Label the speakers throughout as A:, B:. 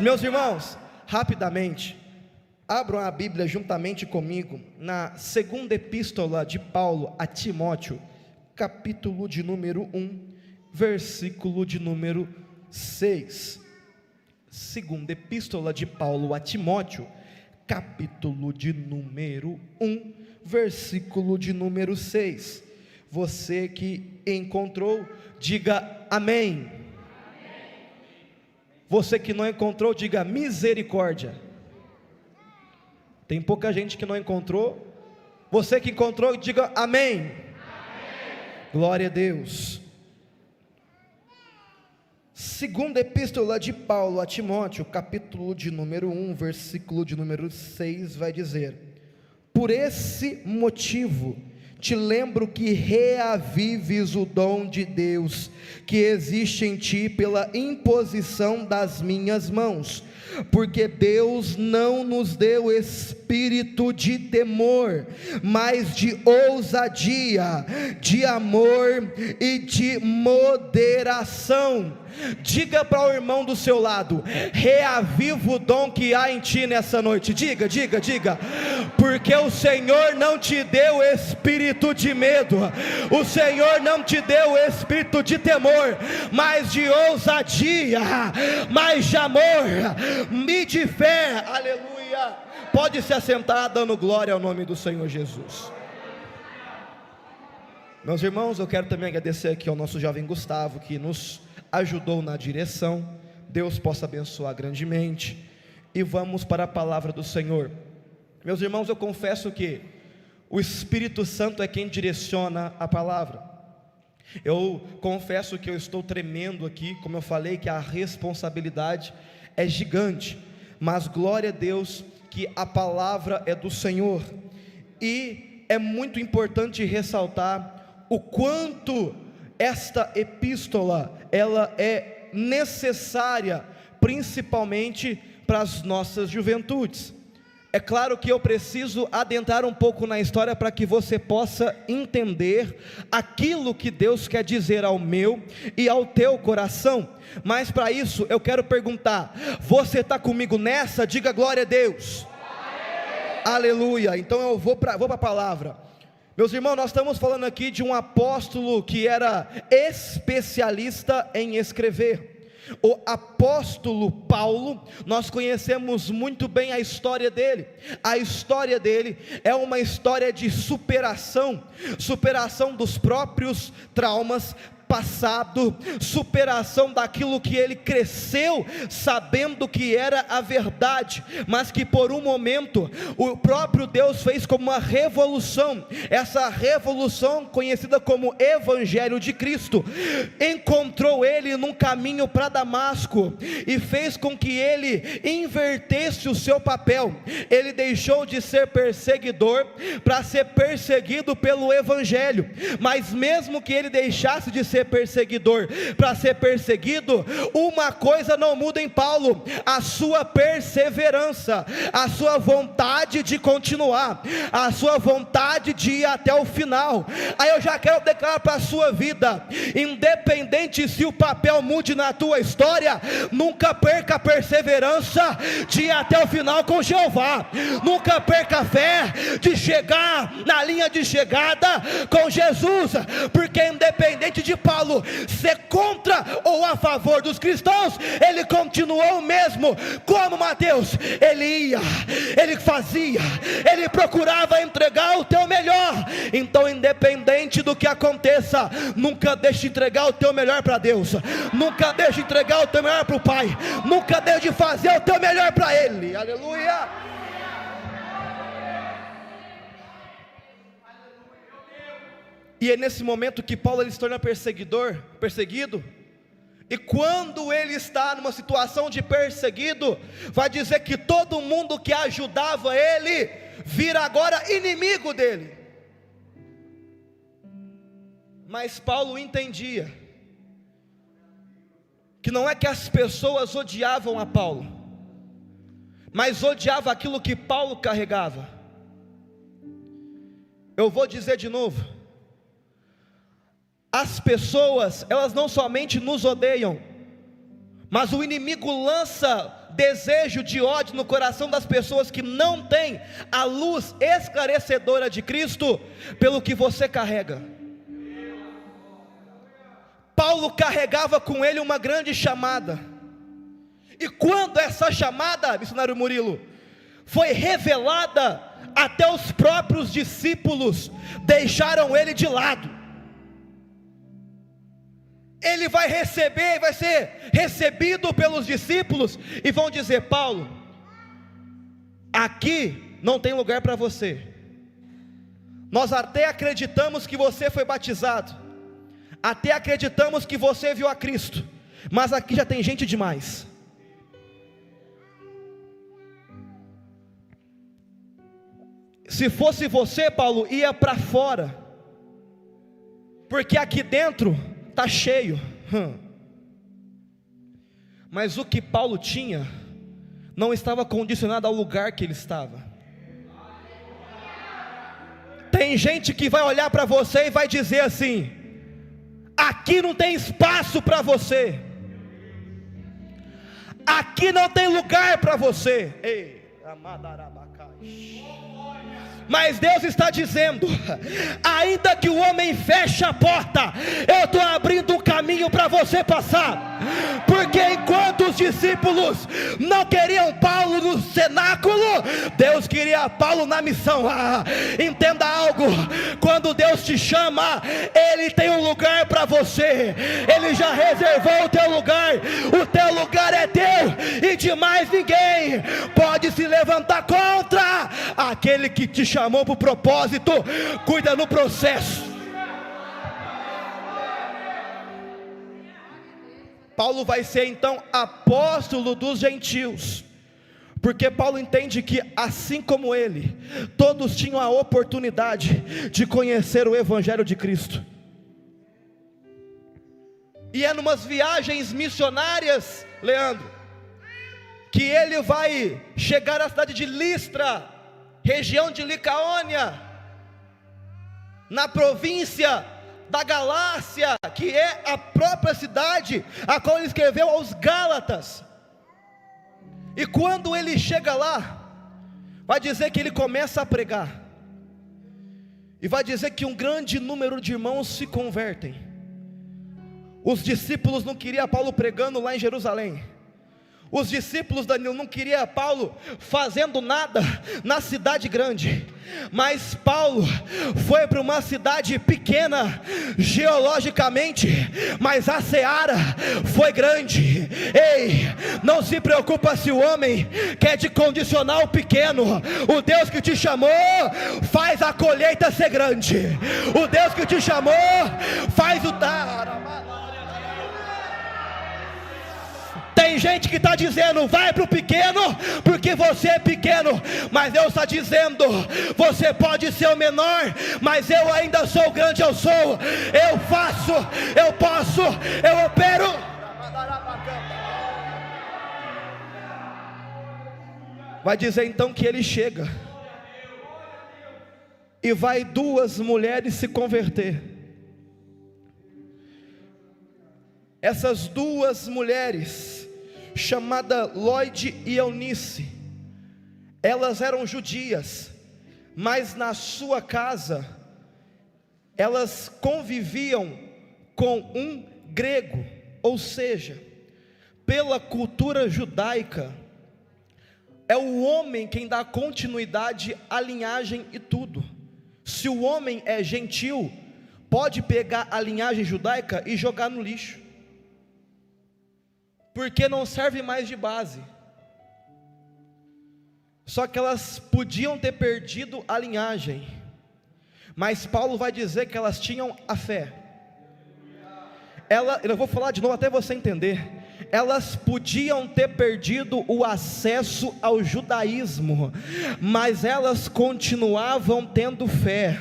A: Meus irmãos, rapidamente, abram a Bíblia juntamente comigo na segunda epístola de Paulo a Timóteo, capítulo de número 1, versículo de número 6. Segunda epístola de Paulo a Timóteo, capítulo de número 1, versículo de número 6. Você que encontrou, diga amém. Você que não encontrou, diga misericórdia. Tem pouca gente que não encontrou. Você que encontrou, diga amém. Amém. Glória a Deus. Segunda epístola de Paulo a Timóteo, capítulo de número 1, versículo de número 6, vai dizer: por esse motivo te lembro que reavives o dom de Deus que existe em ti pela imposição das minhas mãos, porque Deus não nos deu espírito de temor, mas de ousadia, de amor e de moderação. Diga para o irmão do seu lado: reaviva o dom que há em ti nessa noite. Diga, porque o Senhor não te deu espírito de medo, o Senhor não te deu espírito de temor, mas de ousadia, mas de amor e de fé. Aleluia. Pode se assentar dando glória ao nome do Senhor Jesus. Meus irmãos, eu quero também agradecer aqui ao nosso jovem Gustavo, que nos ajudou na direção. Deus possa abençoar grandemente. E vamos para a palavra do Senhor. Meus irmãos, eu confesso que o Espírito Santo é quem direciona a palavra. Eu confesso que eu estou tremendo aqui, como eu falei, que a responsabilidade é gigante, mas glória a Deus que a palavra é do Senhor. E é muito importante ressaltar o quanto esta epístola, ela é necessária, principalmente para as nossas juventudes. É claro que eu preciso adentrar um pouco na história para que você possa entender aquilo que Deus quer dizer ao meu e ao teu coração. Mas para isso eu quero perguntar: você está comigo nessa? Diga glória a Deus. Aleluia. Então eu vou para a palavra. Meus irmãos, nós estamos falando aqui de um apóstolo que era especialista em escrever. O apóstolo Paulo, nós conhecemos muito bem a história dele. A história dele é uma história de superação dos próprios traumas passado, superação daquilo que ele cresceu sabendo que era a verdade, mas que por um momento o próprio Deus fez como uma revolução. Essa revolução, conhecida como Evangelho de Cristo, encontrou ele num caminho para Damasco e fez com que ele invertesse o seu papel. Ele deixou de ser perseguidor para ser perseguido pelo Evangelho. Mas mesmo que ele deixasse de ser perseguidor para ser perseguido, uma coisa não muda em Paulo: a sua perseverança, a sua vontade de continuar, a sua vontade de ir até o final. Aí eu já quero declarar para a sua vida: independente se o papel mude na tua história, nunca perca a perseverança de ir até o final com Jeová. Nunca perca a fé de chegar na linha de chegada com Jesus, porque independente de Paulo ser contra ou a favor dos cristãos, ele continuou o mesmo. Como Mateus, ele ia, ele fazia, ele procurava entregar o teu melhor. Então, independente do que aconteça, nunca deixe de entregar o teu melhor para Deus, nunca deixe de entregar o teu melhor para o Pai, nunca deixe de fazer o teu melhor para Ele. Aleluia. E é nesse momento que Paulo ele se torna perseguido. E quando ele está numa situação de perseguido, vai dizer que todo mundo que ajudava ele vira agora inimigo dele. Mas Paulo entendia que não é que as pessoas odiavam a Paulo, mas odiava aquilo que Paulo carregava. Eu vou dizer de novo: as pessoas, elas não somente nos odeiam, mas o inimigo lança desejo de ódio no coração das pessoas que não têm a luz esclarecedora de Cristo pelo que você carrega. Paulo carregava com ele uma grande chamada, e quando essa chamada, missionário Murilo, foi revelada, até os próprios discípulos deixaram ele de lado. Ele vai receber, vai ser recebido pelos discípulos, e vão dizer: Paulo, aqui não tem lugar para você, nós até acreditamos que você foi batizado, até acreditamos que você viu a Cristo, mas aqui já tem gente demais. Se fosse você, Paulo, ia para fora, porque aqui dentro está cheio. Mas o que Paulo tinha não estava condicionado ao lugar que ele estava. Tem gente que vai olhar para você e vai dizer assim: aqui não tem espaço para você, aqui não tem lugar para você. Ei, mas Deus está dizendo: ainda que o homem feche a porta, eu estou abrindo um caminho para você passar. Porque enquanto os discípulos não queriam Paulo no cenáculo, Deus queria Paulo na missão. Entenda algo: quando Deus te chama, Ele tem um lugar para você, Ele já reservou o teu lugar é teu, e de mais ninguém pode se levantar contra. Aquele que te chamou para o propósito, cuida no processo. Paulo vai ser então apóstolo dos gentios, porque Paulo entende que, assim como ele, todos tinham a oportunidade de conhecer o Evangelho de Cristo. E é numas viagens missionárias, Leandro, que ele vai chegar à cidade de Listra, região de Licaônia, na província da Galácia, que é a própria cidade a qual ele escreveu aos Gálatas. E quando ele chega lá, vai dizer que ele começa a pregar, e vai dizer que um grande número de irmãos se convertem. Os discípulos não queriam Paulo pregando lá em Jerusalém. Os discípulos, Danilo, não queriam Paulo fazendo nada na cidade grande. Mas Paulo foi para uma cidade pequena geologicamente, mas a seara foi grande. Ei, não se preocupa se o homem quer te condicionar o pequeno. O Deus que te chamou faz a colheita ser grande. O Deus que te chamou faz o Tem gente que está dizendo: vai para o pequeno, porque você é pequeno. Mas Deus está dizendo: você pode ser o menor, mas eu ainda sou o grande. Eu sou, eu faço, eu posso, eu opero. Vai dizer então que ele chega, e vai 2 mulheres se converter. Essas 2 mulheres, chamada Lloyd e Eunice, elas eram judias, mas na sua casa elas conviviam com um grego. Ou seja, pela cultura judaica, é o homem quem dá continuidade à linhagem e tudo. Se o homem é gentil, pode pegar a linhagem judaica e jogar no lixo, porque não serve mais de base. Só que elas podiam ter perdido a linhagem, mas Paulo vai dizer que elas tinham a fé. Eu vou falar de novo até você entender. Elas podiam ter perdido o acesso ao judaísmo, mas elas continuavam tendo fé.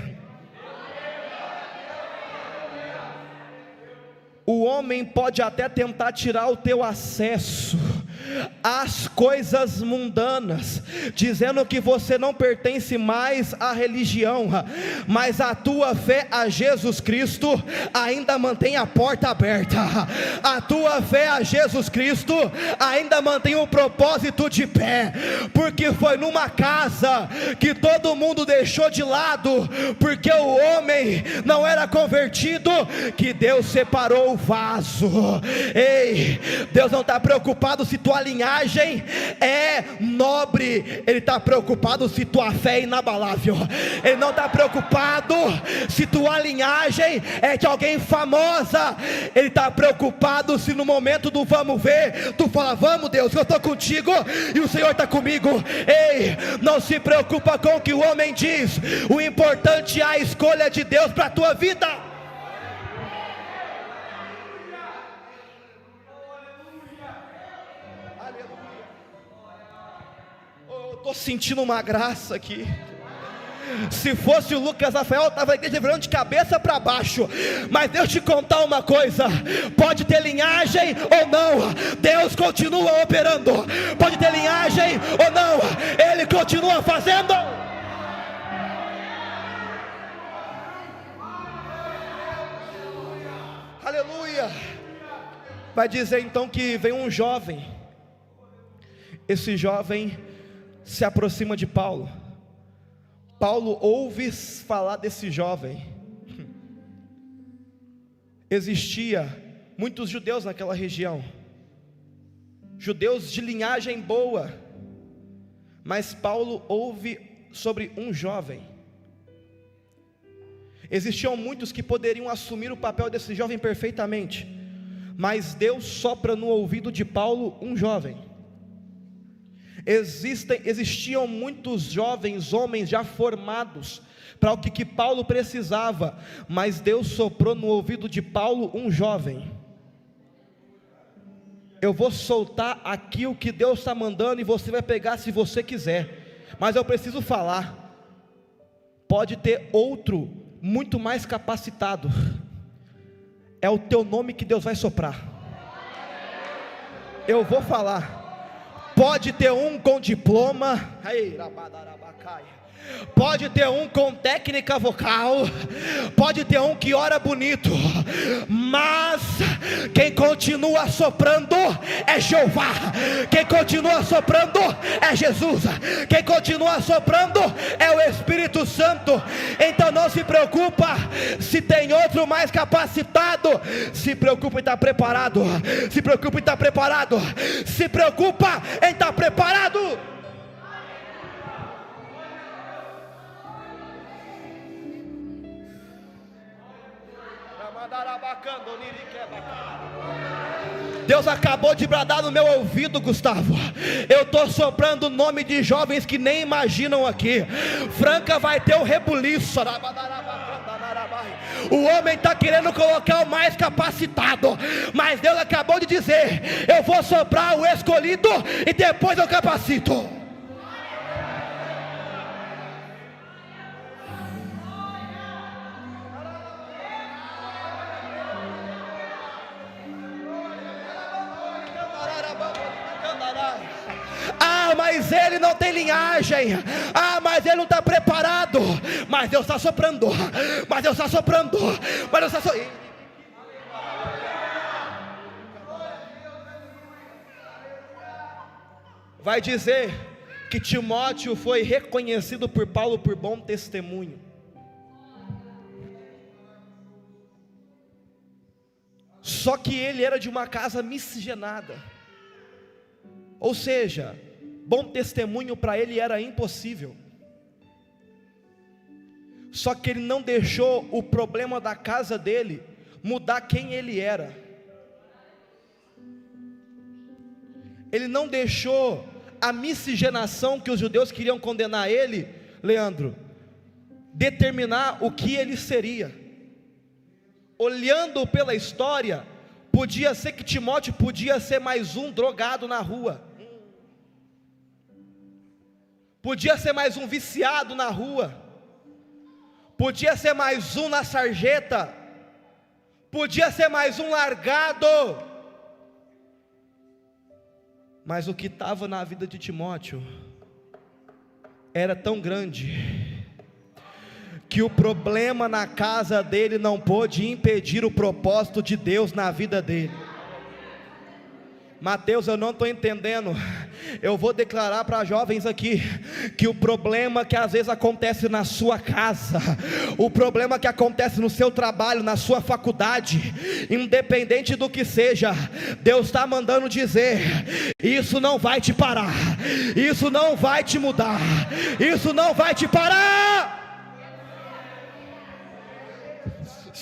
A: O homem pode até tentar tirar o teu acesso, as coisas mundanas, dizendo que você não pertence mais à religião, mas a tua fé a Jesus Cristo ainda mantém a porta aberta, a tua fé a Jesus Cristo ainda mantém um propósito de pé, porque foi numa casa que todo mundo deixou de lado, porque o homem não era convertido, que Deus separou o vaso. Ei, Deus não está preocupado se tua linhagem é nobre, Ele está preocupado se tua fé é inabalável. Ele não está preocupado se tua linhagem é de alguém famosa, Ele está preocupado se no momento do vamos ver, tu fala, vamos Deus, eu estou contigo e o Senhor está comigo. Ei, não se preocupa com o que o homem diz, o importante é a escolha de Deus para a tua vida. Estou sentindo uma graça aqui. Se fosse o Lucas Rafael, estava a igreja virando de cabeça para baixo. Mas Deus te contar uma coisa: pode ter linhagem ou não, Deus continua operando. Pode ter linhagem ou não, Ele continua fazendo. Aleluia. Vai dizer então que vem um jovem. Esse jovem se aproxima de Paulo. Paulo ouve falar desse jovem. Existia muitos judeus naquela região, judeus de linhagem boa, mas Paulo ouve sobre um jovem. Existiam muitos que poderiam assumir o papel desse jovem perfeitamente, mas Deus sopra no ouvido de Paulo um jovem. Existiam muitos jovens, homens já formados, para o que Paulo precisava, mas Deus soprou no ouvido de Paulo um jovem. Eu vou soltar aqui o que Deus está mandando, e você vai pegar se você quiser, mas eu preciso falar. Pode ter outro muito mais capacitado, é o teu nome que Deus vai soprar. Eu vou falar. Pode ter um com diploma, pode ter um com técnica vocal, pode ter um que ora bonito, mas quem continua soprando é Jeová, quem continua soprando é Jesus, quem continua soprando é o Espírito Santo. Então não se preocupa se tem outro mais capacitado, se preocupa em estar preparado, se preocupa em estar preparado, se preocupa em estar preparado. Deus acabou de bradar no meu ouvido, Gustavo. Eu estou soprando o nome de jovens que nem imaginam aqui. Franca vai ter o rebuliço. O homem está querendo colocar o mais capacitado, mas Deus acabou de dizer: eu vou soprar o escolhido e depois eu capacito. Mas ele não tem linhagem, mas ele não está preparado, mas Deus está soprando, mas Deus está soprando, mas Deus está soprando. Vai dizer que Timóteo foi reconhecido por Paulo por bom testemunho. Só que ele era de uma casa miscigenada, ou seja, bom testemunho para ele era impossível. Só que ele não deixou o problema da casa dele mudar quem ele era. Ele não deixou a miscigenação que os judeus queriam condenar ele, Leandro, determinar o que ele seria. Olhando pela história, podia ser que Timóteo podia ser mais um drogado na rua, podia ser mais um viciado na rua, podia ser mais um na sarjeta, podia ser mais um largado. Mas o que estava na vida de Timóteo era tão grande, que o problema na casa dele não pôde impedir o propósito de Deus na vida dele. Mateus, eu não estou entendendo. Eu vou declarar para jovens aqui, que o problema que às vezes acontece na sua casa, o problema que acontece no seu trabalho, na sua faculdade, independente do que seja, Deus está mandando dizer: isso não vai te parar, isso não vai te mudar, isso não vai te parar.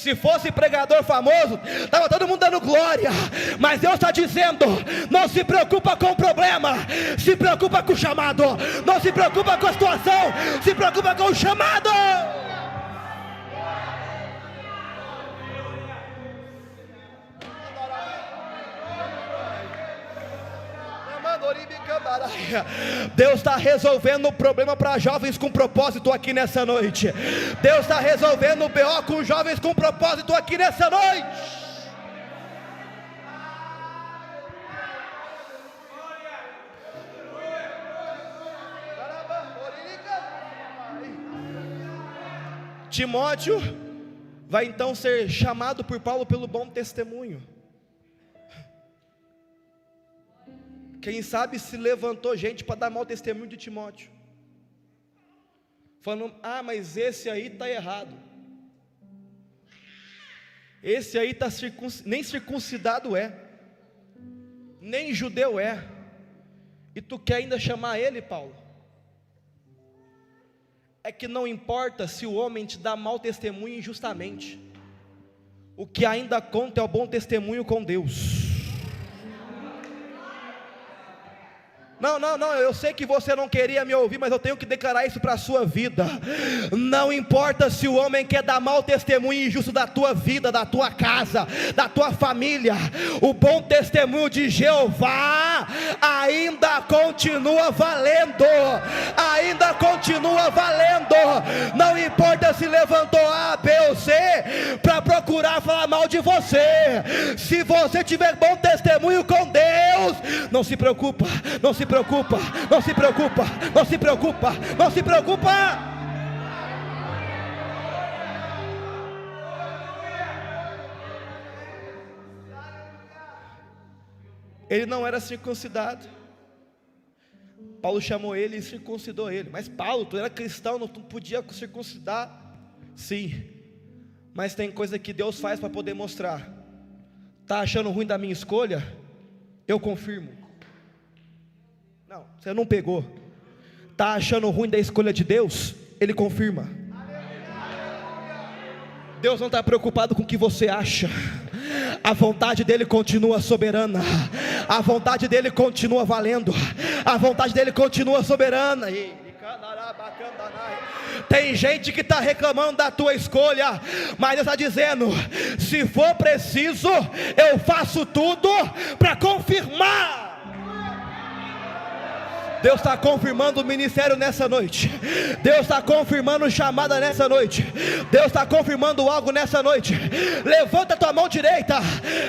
A: Se fosse pregador famoso, estava todo mundo dando glória, mas Deus está dizendo: não se preocupa com o problema, se preocupa com o chamado. Não se preocupa com a situação, se preocupa com o chamado. Deus está resolvendo o problema para jovens com propósito aqui nessa noite. Deus está resolvendo o BO com jovens com propósito aqui nessa noite. Timóteo vai então ser chamado por Paulo pelo bom testemunho. Quem sabe se levantou gente para dar mau testemunho de Timóteo, falando: mas esse aí está errado, esse aí tá nem circuncidado é, nem judeu é, e tu quer ainda chamar ele, Paulo? É que não importa se o homem te dá mau testemunho injustamente, o que ainda conta é o bom testemunho com Deus. Não, eu sei que você não queria me ouvir, mas eu tenho que declarar isso para a sua vida. Não importa se o homem quer dar mau testemunho injusto da tua vida, da tua casa, da tua família, o bom testemunho de Jeová ainda continua valendo, ainda continua valendo. Não importa se levantou A, B ou C para procurar falar mal de você. Se você tiver bom testemunho com Deus, não se preocupa, não se preocupa, não se preocupa, não se preocupa, não se preocupa. Ele não era circuncidado. Paulo chamou ele e circuncidou ele. Mas Paulo, tu era cristão, não podia circuncidar? Sim, mas tem coisa que Deus faz para poder mostrar. Está achando ruim da minha escolha? Eu confirmo. Não, você não pegou. Está achando ruim da escolha de Deus? Ele confirma. Deus não está preocupado com o que você acha. A vontade dele continua soberana, a vontade dele continua valendo, a vontade dele continua soberana. Tem gente que está reclamando da tua escolha, mas Deus está dizendo: se for preciso, eu faço tudo para confirmar. Deus está confirmando o ministério nessa noite. Deus está confirmando chamada nessa noite. Deus está confirmando algo nessa noite. Levanta a tua mão direita,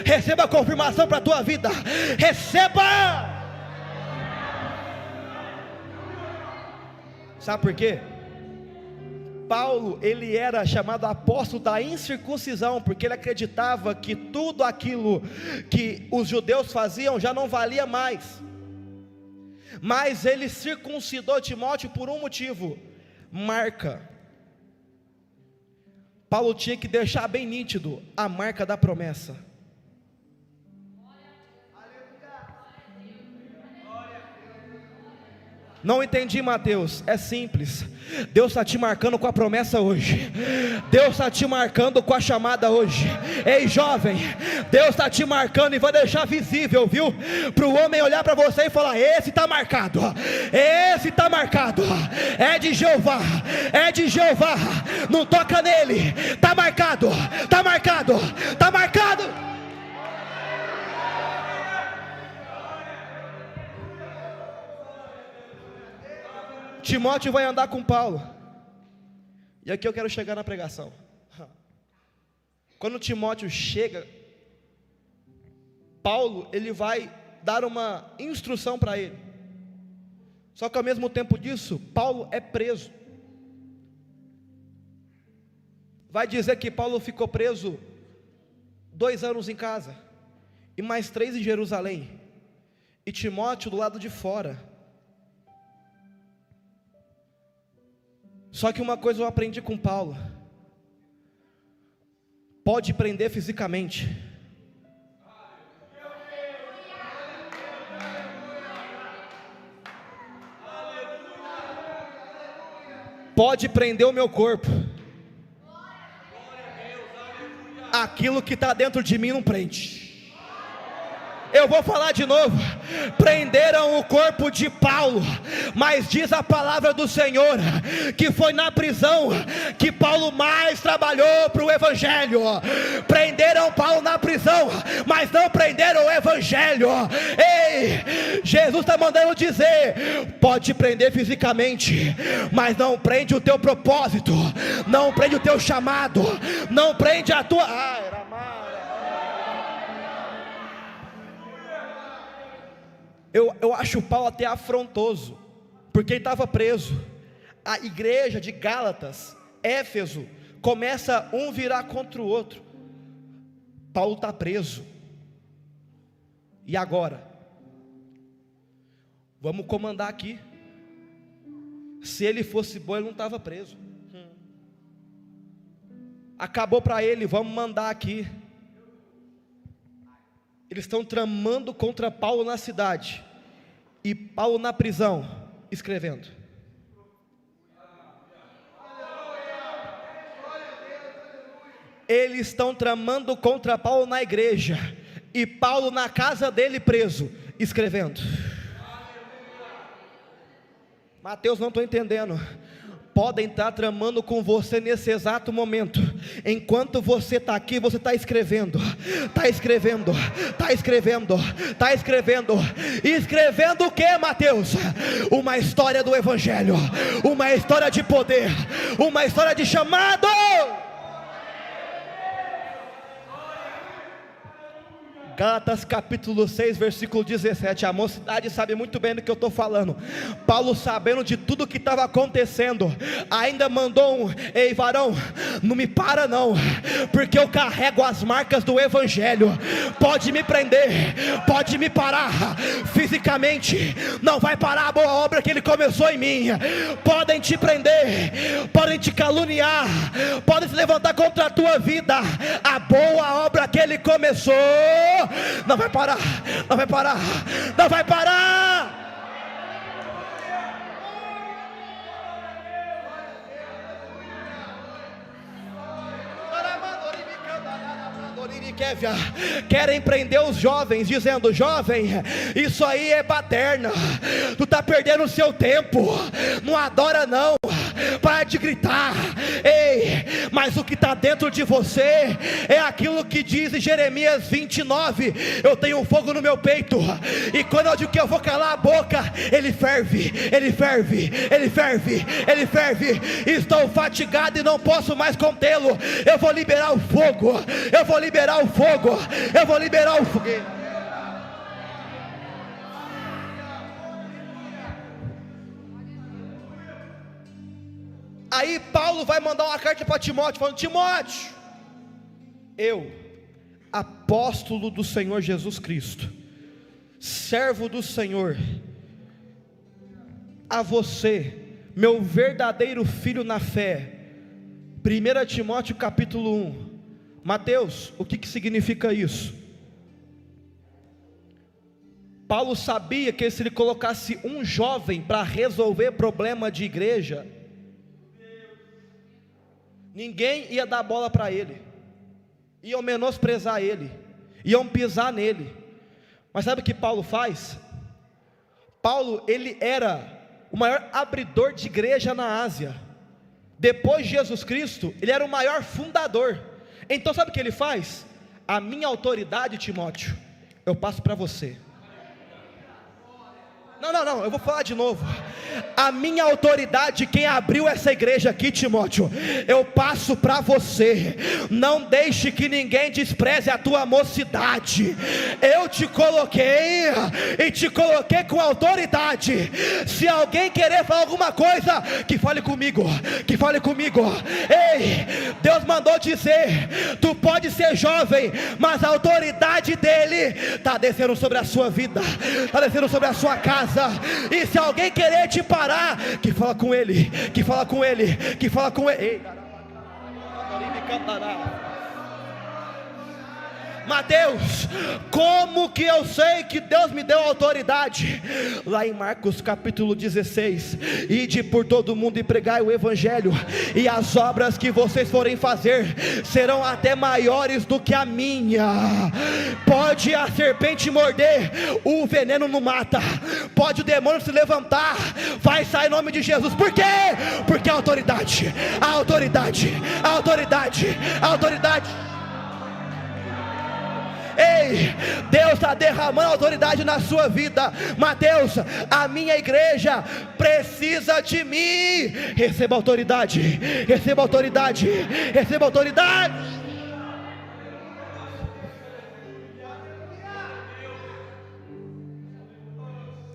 A: receba a confirmação para a tua vida. Receba. Sabe por quê? Paulo, ele era chamado apóstolo da incircuncisão, porque ele acreditava que tudo aquilo que os judeus faziam já não valia mais. Mas ele circuncidou Timóteo por um motivo: marca. Paulo tinha que deixar bem nítido a marca da promessa. Não entendi, Mateus. É simples. Deus está te marcando com a promessa hoje. Deus está te marcando com a chamada hoje. Ei, jovem, Deus está te marcando e vai deixar visível, viu? Para o homem olhar para você e falar: esse está marcado, esse está marcado, é de Jeová, é de Jeová. Não toca nele, está marcado, está marcado, está marcado. Timóteo vai andar com Paulo. E aqui eu quero chegar na pregação. Quando Timóteo chega, Paulo, ele vai dar uma instrução para ele. Só que ao mesmo tempo disso, Paulo é preso. Vai dizer que Paulo ficou preso 2 anos em casa, e mais 3 em Jerusalém, e Timóteo do lado de fora. Só que uma coisa eu aprendi com Paulo: pode prender fisicamente, pode prender o meu corpo, aquilo que está dentro de mim não prende. Eu vou falar de novo: prenderam o corpo de Paulo, mas diz a palavra do Senhor que foi na prisão que Paulo mais trabalhou para o Evangelho. Prenderam Paulo na prisão, mas não prenderam o Evangelho. Ei, Jesus está mandando dizer: pode prender fisicamente, mas não prende o teu propósito, não prende o teu chamado, não prende a tua... Eu acho Paulo até afrontoso, porque ele estava preso. A igreja de Gálatas, Éfeso, começa um virar contra o outro. Paulo está preso. E agora? Vamos comandar aqui. Se ele fosse bom, ele não estava preso. Acabou para ele, vamos mandar aqui. Eles estão tramando contra Paulo na cidade, e Paulo na prisão, escrevendo. Eles estão tramando contra Paulo na igreja, e Paulo na casa dele preso, escrevendo. Mateus, não estou entendendo. Podem estar tramando com você nesse exato momento. Enquanto você está aqui, você está escrevendo. Está escrevendo. Está escrevendo. Está escrevendo. Escrevendo o que, Mateus? Uma história do Evangelho. Uma história de poder. Uma história de chamado. Gálatas capítulo 6, versículo 17. A mocidade sabe muito bem do que eu estou falando. Paulo, sabendo de tudo que estava acontecendo, ainda mandou um: ei varão, não me para não, porque eu carrego as marcas do Evangelho. Pode me prender, pode me parar fisicamente, não vai parar a boa obra que ele começou em mim. Podem te prender, podem te caluniar, podem se levantar contra a tua vida. A boa obra que ele começou não vai parar, não vai parar, não vai parar. Querem prender os jovens, dizendo: jovem, isso aí é baderna, tu está perdendo o seu tempo, não adora não, para de gritar. Ei, mas o que está dentro de você é aquilo que diz em Jeremias 29: eu tenho um fogo no meu peito, e quando eu digo que eu vou calar a boca, ele ferve, ele ferve, ele ferve, ele ferve. Estou fatigado e não posso mais contê-lo. Eu vou liberar o fogo, eu vou liberar o fogo, eu vou liberar o fogueiro. Aí Paulo vai mandar uma carta para Timóteo, falando: Timóteo, eu, apóstolo do Senhor Jesus Cristo, servo do Senhor, a você, meu verdadeiro filho na fé. 1 Timóteo capítulo 1. Mateus, o que significa isso? Paulo sabia que se ele colocasse um jovem para resolver problema de igreja, ninguém ia dar bola para ele, iam menosprezar ele, iam pisar nele. Mas sabe o que Paulo faz? Paulo, ele era o maior abridor de igreja na Ásia. Depois de Jesus Cristo, ele era o maior fundador. Então sabe o que ele faz? A minha autoridade, Timóteo, eu passo para você. Não, Não, eu vou falar de novo. A minha autoridade, quem abriu essa igreja aqui, Timóteo, eu passo para você. Não deixe que ninguém despreze a tua mocidade. Eu te coloquei e te coloquei com autoridade. Se alguém querer falar alguma coisa, que fale comigo, que fale comigo. Ei, Deus mandou dizer: tu pode ser jovem, mas a autoridade dele está descendo sobre a sua vida, está descendo sobre a sua casa. E se alguém querer te parar, que fala com ele, que fala com ele, que fala com ele. Ei. Mateus, como que eu sei que Deus me deu autoridade? Lá em Marcos capítulo 16: ide por todo mundo e pregai o evangelho, e as obras que vocês forem fazer serão até maiores do que a minha. Pode a serpente morder, o veneno não mata. Pode o demônio se levantar, vai sair em nome de Jesus. Por quê? Porque a autoridade, a autoridade, a autoridade, a autoridade. Ei, Deus está derramando autoridade na sua vida. Mateus, a minha igreja precisa de mim. Receba autoridade, receba autoridade, receba autoridade.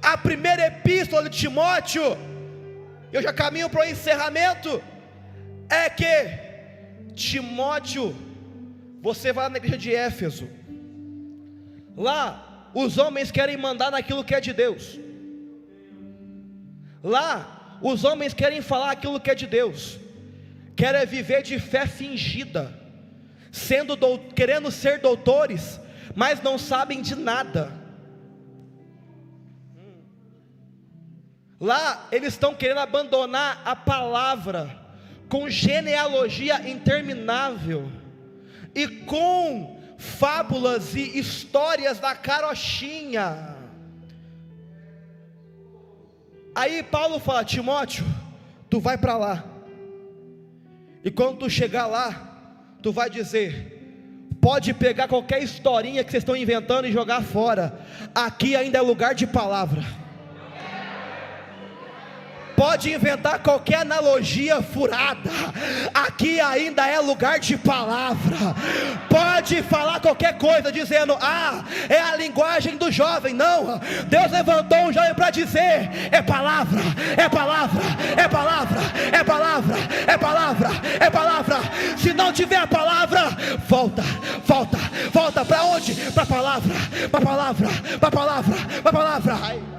A: A primeira epístola de Timóteo, eu já caminho para o encerramento, é que Timóteo, você vai na igreja de Éfeso. Lá, os homens querem mandar naquilo que é de Deus. Lá, os homens querem falar aquilo que é de Deus. Querem viver de fé fingida, querendo ser doutores, mas não sabem de nada. Lá, eles estão querendo abandonar a palavra, com genealogia interminável, e com fábulas e histórias da carochinha. Aí Paulo fala: Timóteo, tu vai para lá, e quando tu chegar lá, tu vai dizer: pode pegar qualquer historinha que vocês estão inventando e jogar fora, aqui ainda é lugar de palavra. Pode inventar qualquer analogia furada, aqui ainda é lugar de palavra. Pode falar qualquer coisa dizendo: ah, é a linguagem do jovem. Não, Deus levantou um jovem para dizer: é palavra, é palavra, é palavra, é palavra, é palavra, é palavra. Se não tiver a palavra, volta para onde? Para a palavra, para a palavra, para a palavra, para a palavra.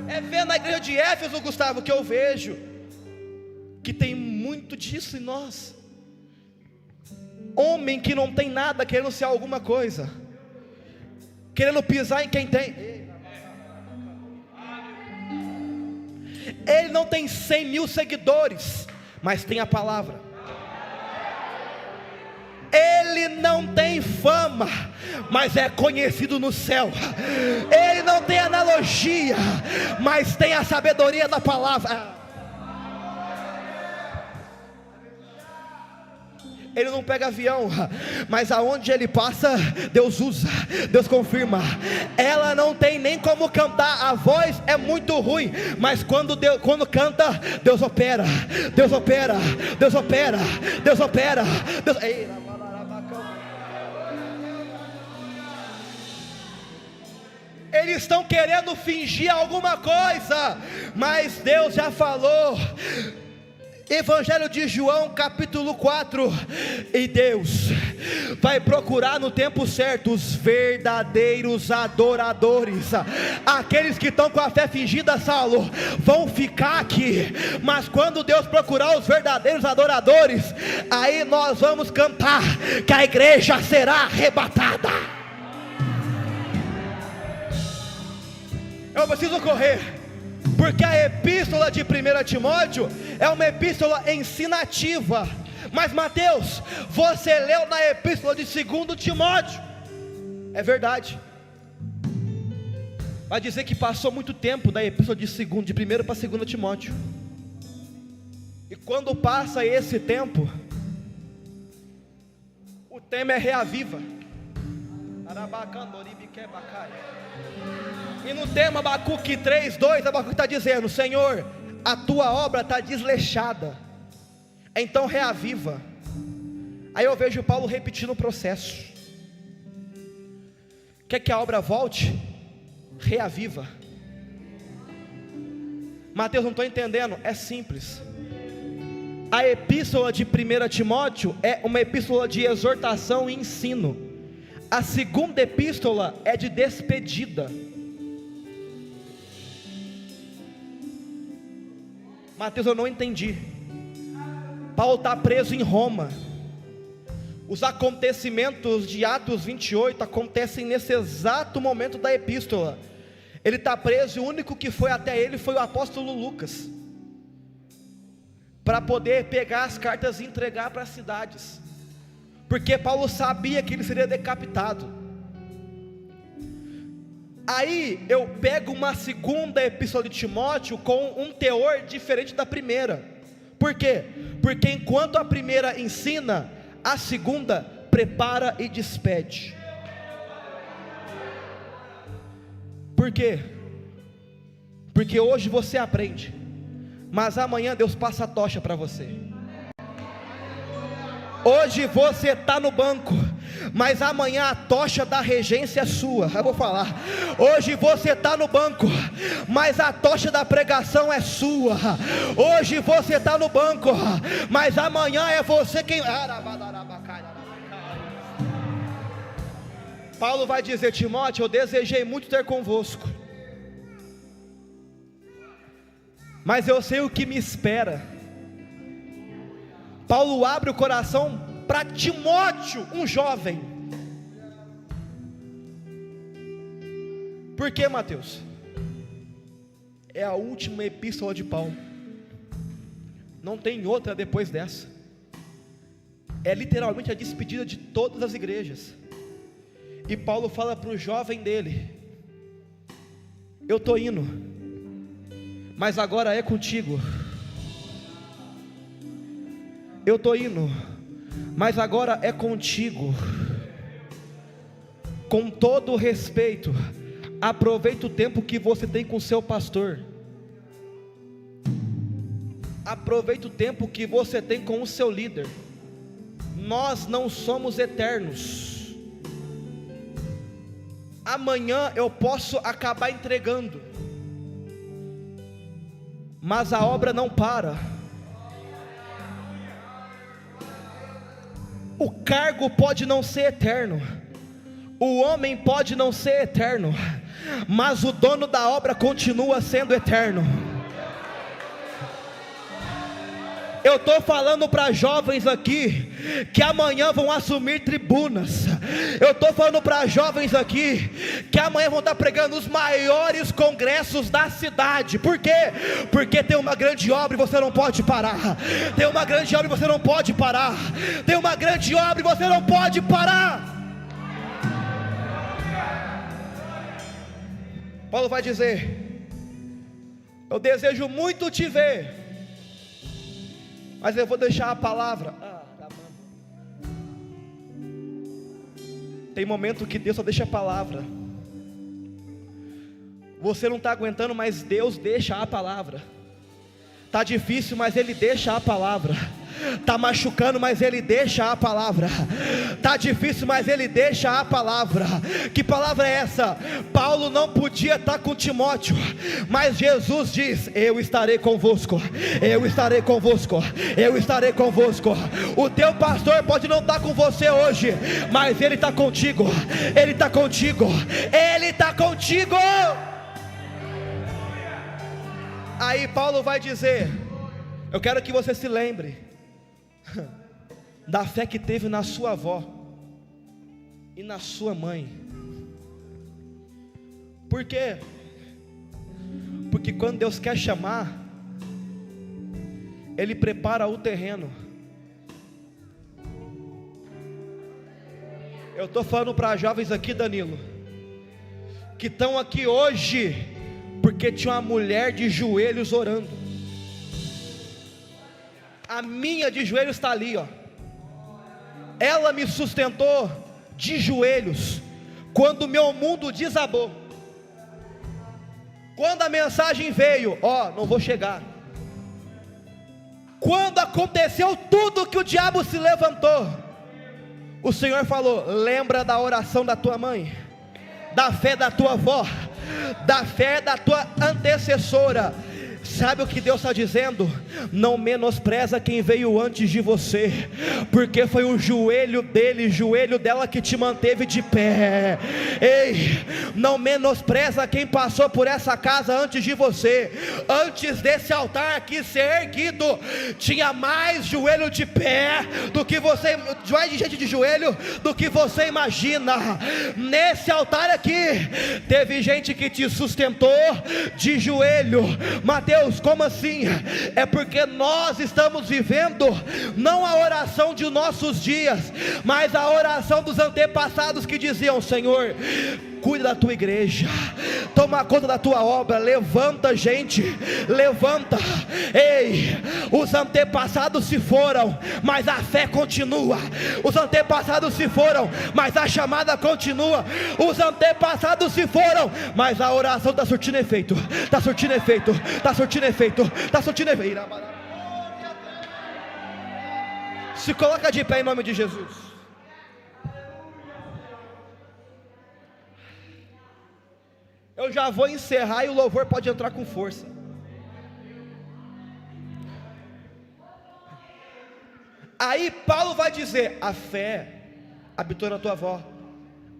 A: É vendo a igreja de Éfeso, Gustavo, que eu vejo que tem muito disso em nós. Homem que não tem nada, querendo ser alguma coisa, querendo pisar em quem tem. Ele não tem 100 mil seguidores, mas tem a palavra. Ele não tem fama, mas é conhecido no céu. Ele não tem analogia, mas tem a sabedoria da palavra. Ele não pega avião, mas aonde ele passa, Deus usa, Deus confirma. Ela não tem nem como cantar, a voz é muito ruim, mas quando canta, Deus opera, Deus opera, Deus opera, Deus opera, Deus... Eles estão querendo fingir alguma coisa, mas Deus já falou. Evangelho de João capítulo 4: e Deus vai procurar no tempo certo os verdadeiros adoradores. Aqueles que estão com a fé fingida, Saulo, vão ficar aqui, mas quando Deus procurar os verdadeiros adoradores, aí nós vamos cantar que a igreja será arrebatada. Eu preciso correr, porque a epístola de 1 Timóteo é uma epístola ensinativa. Mas Mateus, você leu na epístola de 2 Timóteo. É verdade. Vai dizer que passou muito tempo da epístola de 1 para 2 Timóteo. E quando passa esse tempo, o tema é reaviva. E no tema Abacuque 3:2, Abacuque está dizendo: Senhor, a tua obra está desleixada, então reaviva. Aí eu vejo Paulo repetindo o processo. Quer que a obra volte? Reaviva. Mateus, não estou entendendo. É simples. A epístola de 1 Timóteo é uma epístola de exortação e ensino. A segunda epístola é de despedida. Mateus, eu não entendi. Paulo está preso em Roma. Os acontecimentos de Atos 28 acontecem nesse exato momento da epístola. Ele está preso e o único que foi até ele foi o apóstolo Lucas, para poder pegar as cartas e entregar para as cidades, porque Paulo sabia que ele seria decapitado. Aí eu pego uma segunda epístola de Timóteo com um teor diferente da primeira. Por quê? Porque enquanto a primeira ensina, a segunda prepara e despede. Por quê? Porque hoje você aprende, mas amanhã Deus passa a tocha para você. Hoje você está no banco, mas amanhã a tocha da regência é sua. Eu vou falar. Hoje você está no banco, mas a tocha da pregação é sua. Hoje você está no banco, mas amanhã é você quem... Paulo vai dizer: Timóteo, eu desejei muito ter convosco, mas eu sei o que me espera. Paulo abre o coração para Timóteo, um jovem. Por que, Mateus? É a última epístola de Paulo, não tem outra depois dessa. É literalmente a despedida de todas as igrejas. E Paulo fala para o jovem dele: eu estou indo, mas agora é contigo. Eu estou indo, mas agora é contigo. Com todo respeito, aproveita o tempo que você tem com o seu pastor. Aproveita o tempo que você tem com o seu líder. Nós não somos eternos. Amanhã eu posso acabar entregando, mas a obra não para. O cargo pode não ser eterno, o homem pode não ser eterno, mas o dono da obra continua sendo eterno. Eu estou falando para jovens aqui que amanhã vão assumir tribunas. Eu estou falando para jovens aqui que amanhã vão estar pregando os maiores congressos da cidade. Por quê? Porque tem uma grande obra e você não pode parar. Tem uma grande obra e você não pode parar. Tem uma grande obra e você não pode parar. Paulo vai dizer: eu desejo muito te ver, mas eu vou deixar a palavra. Tem momento que Deus só deixa a palavra. Você não está aguentando, mas Deus deixa a palavra. Está difícil, mas Ele deixa a palavra. Está machucando, mas Ele deixa a palavra. Está difícil, mas Ele deixa a palavra. Que palavra é essa? Paulo não podia estar com Timóteo, mas Jesus diz: eu estarei convosco, eu estarei convosco, eu estarei convosco. O teu pastor pode não estar com você hoje, mas ele está contigo, ele está contigo, ele está contigo. Aí Paulo vai dizer: eu quero que você se lembre da fé que teve na sua avó e na sua mãe. Por quê? Porque quando Deus quer chamar, Ele prepara o terreno. Eu estou falando para jovens aqui, Danilo, que estão aqui hoje porque tinha uma mulher de joelhos orando. A minha de joelhos está ali, ó. Ela me sustentou de joelhos, quando o meu mundo desabou, quando a mensagem veio, não vou chegar, quando aconteceu tudo que o diabo se levantou, o Senhor falou: lembra da oração da tua mãe, da fé da tua avó, da fé da tua antecessora. Sabe o que Deus está dizendo? Não menospreza quem veio antes de você, porque foi o joelho dele, joelho dela que te manteve de pé. Ei, não menospreza quem passou por essa casa antes de você. Antes desse altar aqui ser erguido, tinha mais joelho de pé do que você, mais de gente de joelho do que você imagina. Nesse altar aqui teve gente que te sustentou de joelho. Mateus, como assim? É porque nós estamos vivendo não a oração de nossos dias, mas a oração dos antepassados que diziam: Senhor, cuida da tua igreja, toma conta da tua obra, levanta gente, levanta. Ei, os antepassados se foram, mas a fé continua. Os antepassados se foram, mas a chamada continua. Os antepassados se foram, mas a oração está surtindo efeito, está surtindo efeito, está surtindo efeito, está surtindo efeito. Se coloca de pé em nome de Jesus. Eu já vou encerrar e o louvor pode entrar com força. Aí Paulo vai dizer: a fé habitou na tua avó,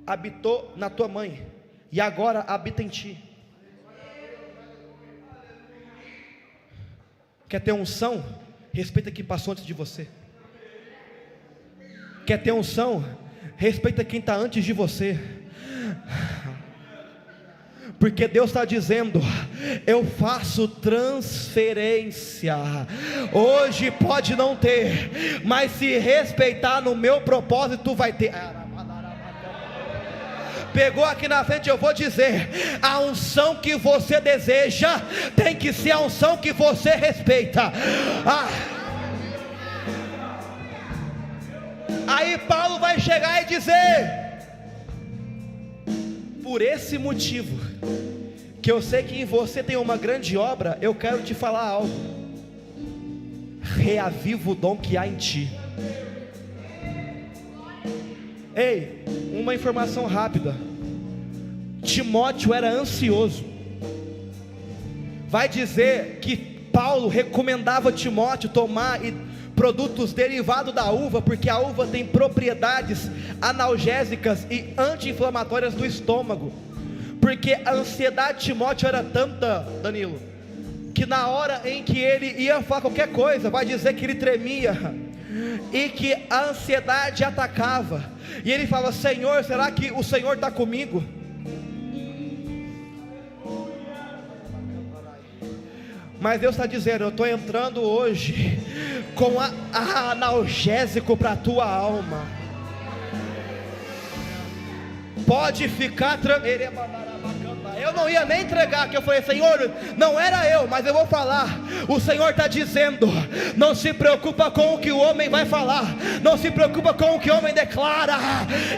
A: habitou na tua mãe, e agora habita em ti. Quer ter unção? Respeita quem passou antes de você. Quer ter unção? Respeita quem está antes de você. Porque Deus está dizendo: eu faço transferência. Hoje pode não ter, mas se respeitar no meu propósito vai ter. Pegou aqui na frente, eu vou dizer: a unção que você deseja tem que ser a unção que você respeita. Aí Paulo vai chegar e dizer: por esse motivo, que eu sei que em você tem uma grande obra, eu quero te falar algo. Reaviva o dom que há em ti. Ei, uma informação rápida: Timóteo era ansioso. Vai dizer que Paulo recomendava Timóteo tomar produtos derivados da uva, porque a uva tem propriedades analgésicas e anti-inflamatórias do estômago. Porque a ansiedade de Timóteo era tanta, Danilo, que na hora em que ele ia falar qualquer coisa, vai dizer que ele tremia, e que a ansiedade atacava, e ele fala: Senhor, será que o Senhor está comigo? Mas Deus está dizendo: eu estou entrando hoje com analgésico para a tua alma. Pode ficar tranquilo. Eu não ia nem entregar, que eu falei: Senhor, não era eu, mas eu vou falar. O Senhor está dizendo: não se preocupa com o que o homem vai falar, não se preocupa com o que o homem declara.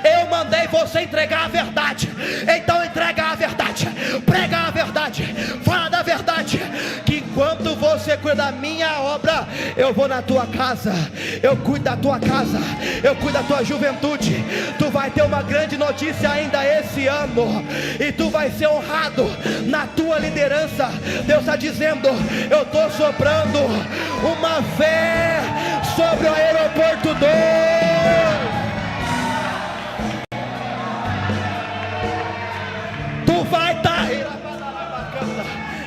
A: Eu mandei você entregar a verdade, então entrega a verdade, prega a verdade, fala da verdade. Que enquanto você cuida da minha obra, eu vou na tua casa, eu cuido da tua casa, eu cuido da tua juventude. Tu vai ter uma grande notícia ainda esse ano, e tu vai ser honrado na tua liderança. Deus está dizendo: eu estou soprando uma fé sobre o aeroporto 2. Tu vai estar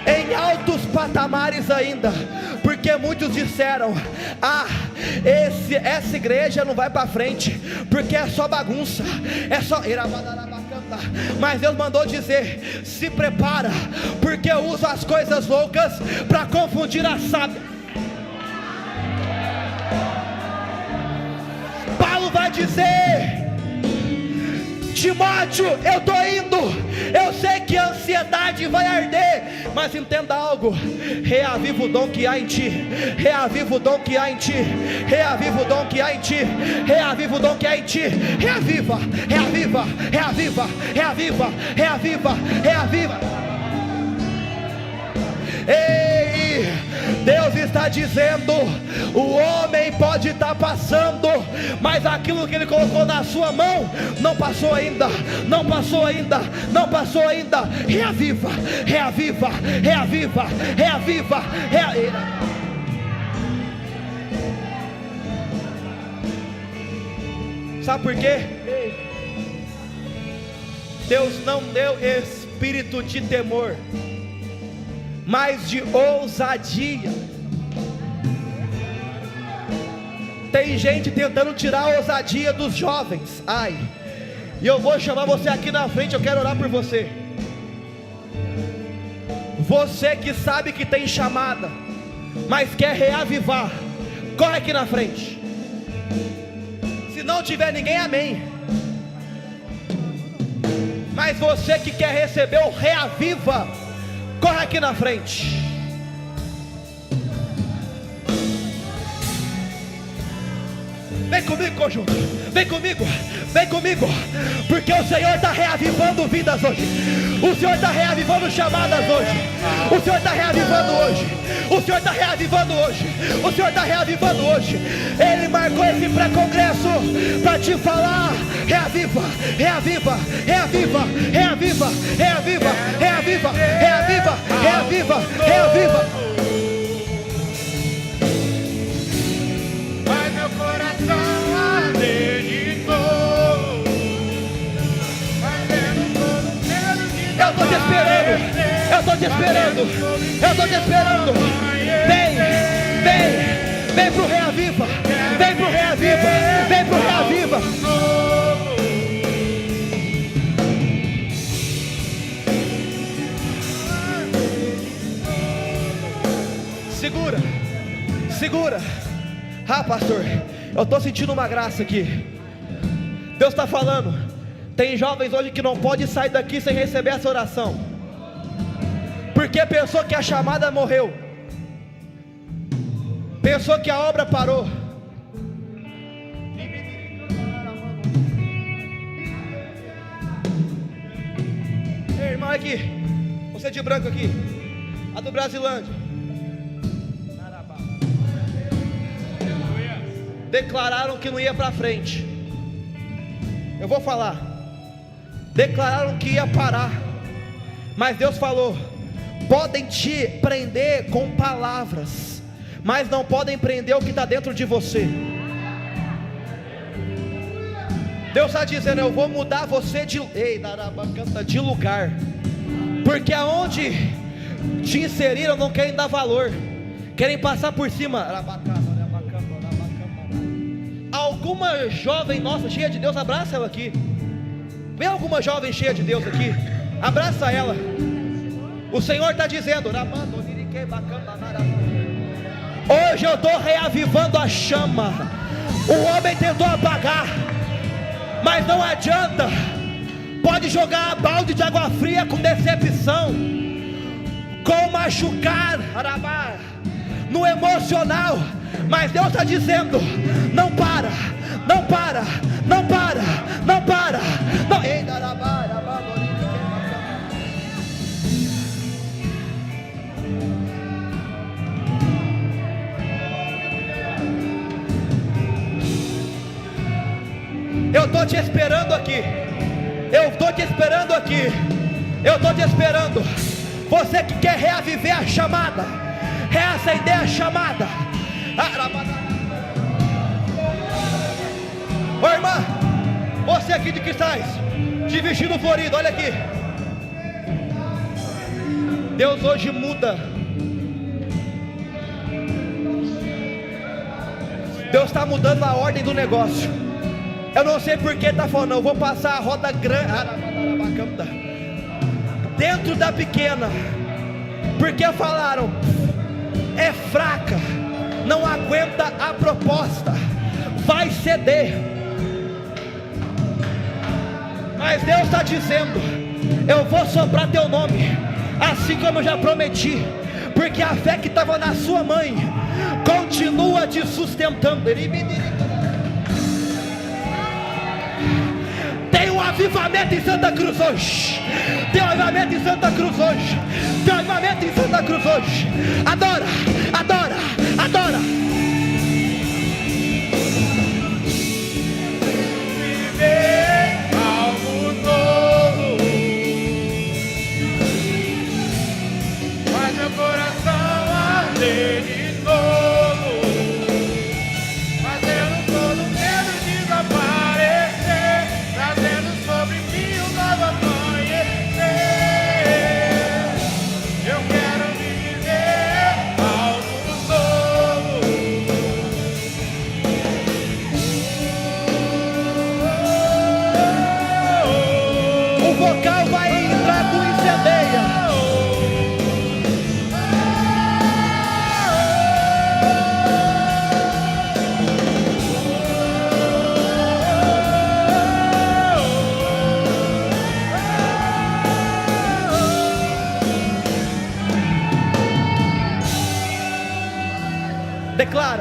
A: em altos patamares ainda, porque muitos disseram: essa igreja não vai para frente, porque é só bagunça, é só. Mas Deus mandou dizer: se prepara, porque eu uso as coisas loucas para confundir a sábia. Paulo vai dizer: Timóteo, eu estou indo, eu sei que a ansiedade vai arder, mas entenda algo: reaviva o dom que há em ti, reaviva o dom que há em ti, reaviva o dom que há em ti, reaviva o dom que há em ti, reaviva, reaviva, reaviva, reaviva. reaviva, reaviva, reaviva. Ei, Deus está dizendo: o homem pode estar passando, mas aquilo que Ele colocou na sua mão não passou ainda, não passou ainda, não passou ainda. Reaviva, reaviva, reaviva, reaviva, reaviva. Sabe por quê? Deus não deu espírito de temor, mas de ousadia. Tem gente tentando tirar a ousadia dos jovens. Ai, e eu vou chamar você aqui na frente, eu quero orar por você. Você que sabe que tem chamada, mas quer reavivar, corre aqui na frente. Se não tiver ninguém, amém. Mas você que quer receber o reaviva, corre aqui na frente. Vem comigo, conjunto, vem comigo, porque o Senhor está reavivando vidas hoje, o Senhor está reavivando chamadas hoje, o Senhor está reavivando hoje, o Senhor está reavivando hoje, o Senhor está reavivando hoje. Ele marcou esse pré-congresso para te falar: reaviva, reaviva, reaviva, reaviva, reaviva, reaviva, reaviva, reaviva, reaviva. Eu estou te esperando, eu estou te esperando, eu estou te esperando. Vem, vem, vem pro reaviva, vem pro reaviva, vem pro reaviva. Segura, segura. Ah, pastor, eu estou sentindo uma graça aqui. Deus está falando. Tem jovens hoje que não pode sair daqui sem receber essa oração, porque pensou que a chamada morreu, pensou que a obra parou. Ei, irmão, aqui, você de branco aqui, a do Brasilândia, declararam que não ia para frente. Eu vou falar. Declararam que ia parar, mas Deus falou: podem te prender com palavras, mas não podem prender o que está dentro de você. Deus está dizendo: eu vou mudar você de lugar, porque aonde te inseriram não querem dar valor, querem passar por cima. Alguma jovem nossa cheia de Deus, abraça ela aqui. Vem alguma jovem cheia de Deus aqui, abraça ela. O Senhor está dizendo: hoje eu estou reavivando a chama. O homem tentou apagar, mas não adianta. Pode jogar balde de água fria com decepção, com machucar no emocional, mas Deus está dizendo: não para, não para, não para, não para, não. Eu estou te esperando aqui, eu estou te esperando aqui, eu estou te esperando. Você que quer reaviver a chamada, reacender a chamada. Ô irmã, você aqui de cristais, de vestido florido, olha aqui. Deus hoje muda. Deus está mudando a ordem do negócio. Eu não sei porque está falando: eu vou passar a roda grande dentro da pequena, porque falaram: é fraca, não aguenta a proposta, vai ceder. Mas Deus está dizendo: eu vou soprar teu nome, assim como eu já prometi, porque a fé que estava na sua mãe continua te sustentando. Tem uma avivamento em Santa Cruz hoje. Tem um avivamento em Santa Cruz hoje. Tem um avivamento em Santa Cruz hoje. Adora, adora, adora.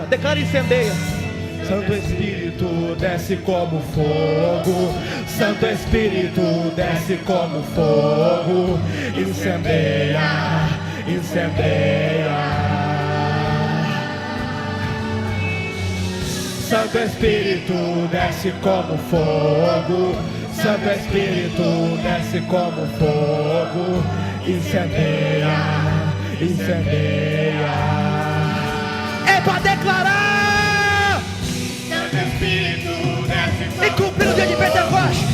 A: Declara e incendeia. Santo Espírito desce como fogo. Santo Espírito desce como fogo. Incendeia, incendeia. Santo Espírito desce como fogo. Santo Espírito desce como fogo. Incendeia, incendeia. Para declarar, Santo Espírito desce. E cumprir o dia de Pentecostes.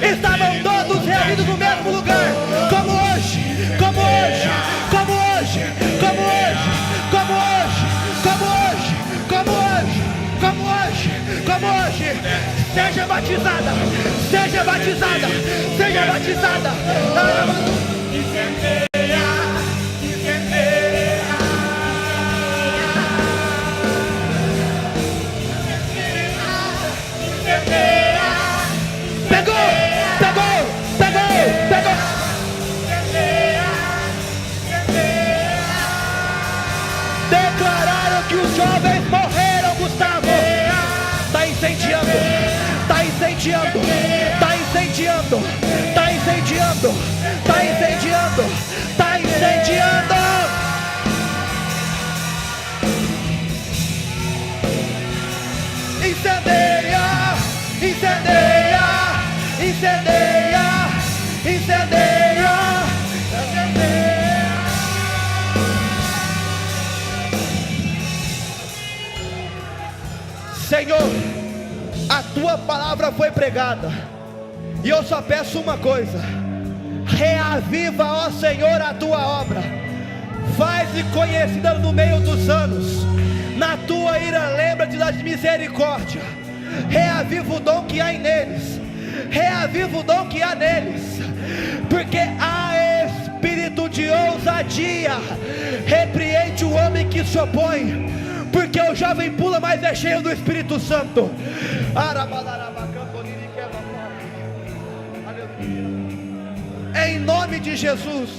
A: Estavam todos reunidos no mesmo lugar, como hoje, como hoje, como hoje, como hoje, como hoje, como hoje, como hoje, como hoje, como hoje. Seja batizada, seja batizada, seja batizada. Declararam que os jovens morreram, Gustavo. Está incendiando, está incendiando, está incendiando, está incendiando, está incendiando, está incendiando. Incendeia, incendeia, incendeia, incendeia, incendeia. Senhor, a tua palavra foi pregada, e eu só peço uma coisa: reaviva, ó Senhor, a tua obra, faz-se conhecida no meio dos anos, na tua ira lembra-te das misericórdia, reaviva o dom que há neles, reaviva o dom que há neles, porque há espírito de ousadia, repreende o homem que se opõe, porque o jovem pula, mas é cheio do Espírito Santo. Em nome de Jesus.